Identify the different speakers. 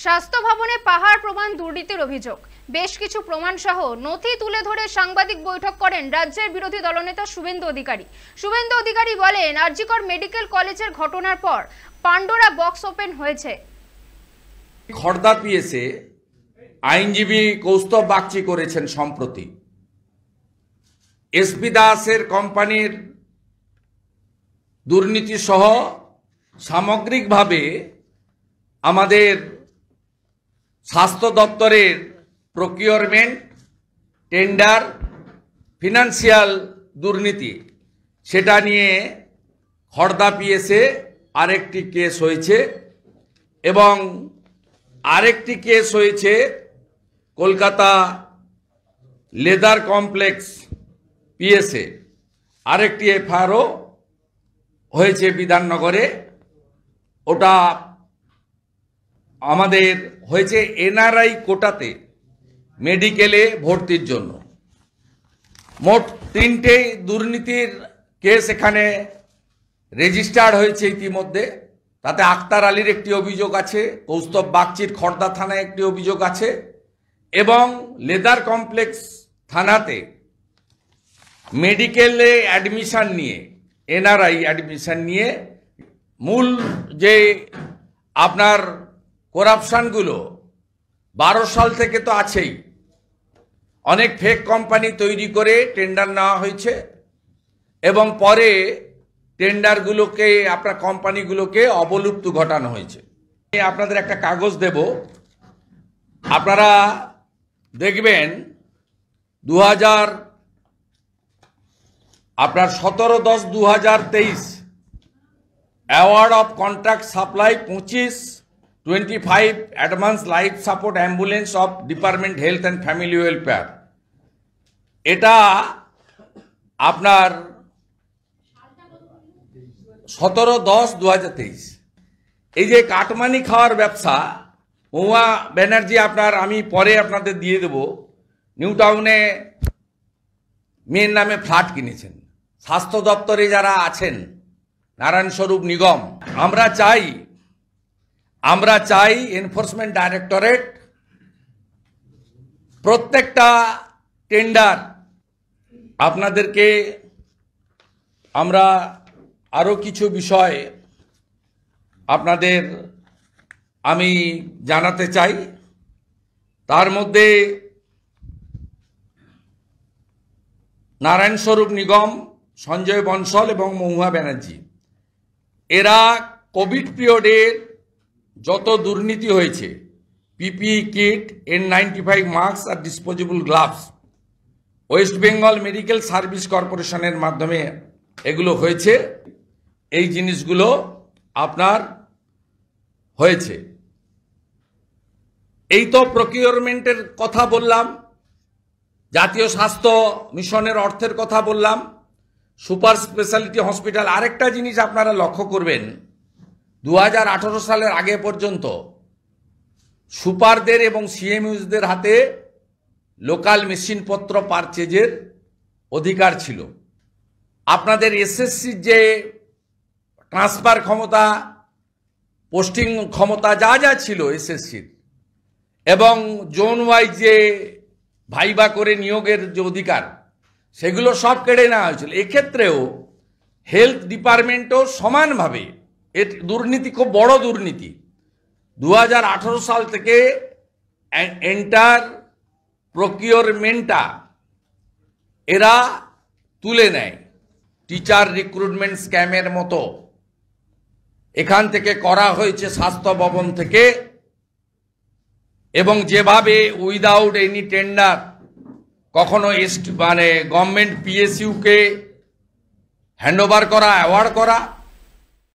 Speaker 1: স্বাস্থ্য ভবনে পাহাড় প্রমাণ দুর্নীতির অভিযোগ। বেশ কিছু প্রমাণ সহ নথি তুলে ধরে সাংবাদিক বৈঠক করেন রাজ্যের বিরোধী দলনেতা শুভেন্দু অধিকারী। শুভেন্দু অধিকারী বলেন, আরজিকর মেডিকেল কলেজের ঘটনার পর পান্ডোরা বক্স ওপেন হয়েছে।
Speaker 2: খড়দা পিএসে আইনজীবী কৌস্তব বাগচি করেছেন সম্প্রতি এসপি দাসের কোম্পানির দুর্নীতি সহ সামগ্রিকভাবে আমাদের স্বাস্থ্য দপ্তরের প্রকিউরমেন্ট, টেন্ডার, ফিনান্সিয়াল দুর্নীতি সেটা নিয়ে খড়দা পিএসে আরেকটি কেস হয়েছে এবং আরেকটি কেস হয়েছে কলকাতা লেদার কমপ্লেক্স পিএসে, আরেকটি এফআইআরও হয়েছে বিধাননগরে। ওটা আমাদের হয়েছে এনআরআই কোটাতে মেডিকেলে ভর্তির জন্য। মোট 3টে দুর্নীতির কেস এখানে রেজিস্টার্ড হয়েছে ইতিমধ্যে। তাতে আক্তার আলীর একটি অভিযোগ আছে, কৌস্তব বাগচির খড়দা থানায় একটি অভিযোগ আছে এবং লেদার কমপ্লেক্স থানাতে মেডিকেলে অ্যাডমিশন নিয়ে, এনআরআই অ্যাডমিশন নিয়ে মূল যে আপনার করাপশানগুলো 12 সাল থেকে তো আছেই। অনেক ফেক কোম্পানি তৈরি করে টেন্ডার নেওয়া হয়েছে এবং পরে টেন্ডারগুলোকে আপনার কোম্পানিগুলোকে অবলুপ্ত ঘটানো হয়েছে। আপনাদের একটা কাগজ দেব, আপনারা দেখবেন 17/10/2023 award of contract supply 25 advance life support ambulance of department health and family welfare. এটা আপনার 17/10/2023। এই যে কাটমানি খাওয়ার ব্যবসা, মহুয়া ব্যানার্জি আমি পরে আপনাদের দিয়ে দেব, নিউ টাউনে মেয়ের নামে ফ্ল্যাট কিনেছেন। স্বাস্থ্য দপ্তরে যারা আছেন, নারায়ণ স্বরূপ নিগম, আমরা চাই এনফোর্সমেন্ট ডাইরেক্টরেট প্রত্যেকটা টেন্ডার আপনাদেরকে আমরা আরও কিছু বিষয় আপনাদের আমি জানাতে চাই। তার মধ্যে নারায়ণ স্বরূপ নিগম, সঞ্জয় বনসল এবং মহুয়া ব্যানার্জি, এরা কোভিড পিরিয়ডের যত দুর্নীতি হয়েছে, পিপিই কিট, N95 মাস্ক আর disposable gloves, West Bengal medical service কর্পোরেশনের মাধ্যমে এগুলো হয়েছে। এই জিনিসগুলো আপনার হয়েছে। এই তো প্রকিউরমেন্টের কথা বললাম, জাতীয় স্বাস্থ্য মিশনের অর্থের কথা বললাম, সুপার স্পেশালিটি হসপিটাল। আরেকটা জিনিস আপনারা লক্ষ্য করবেন, 2018 সালের আগে পর্যন্ত সুপারদের এবং সিএমইউসদের হাতে লোকাল মেশিনপত্র পারচেজের অধিকার ছিল। আপনাদের এসএসসির যে ট্রান্সফার ক্ষমতা, পোস্টিং ক্ষমতা যা যা ছিল এসএসসির, এবং জোন ওয়াইজ যে ভাইবা করে নিয়োগের যে অধিকার, সেগুলো সব কেড়ে নেওয়া হয়েছিল। এক্ষেত্রেও হেলথ ডিপার্টমেন্টও সমানভাবে এর দুর্নীতি, খুব বড় দুর্নীতি। 2018 সাল থেকে এন্টার প্রকিউরমেন্টটা এরা তুলে নেয়। টিচার রিক্রুটমেন্ট স্ক্যামের মতো এখান থেকে করা হয়েছে স্বাস্থ্য ভবন থেকে, এবং যেভাবে উইদাউট এনি টেন্ডার কখনো গভর্নমেন্ট পিএসইউকে হ্যান্ডওভার করা, অ্যাওয়ার্ড করা,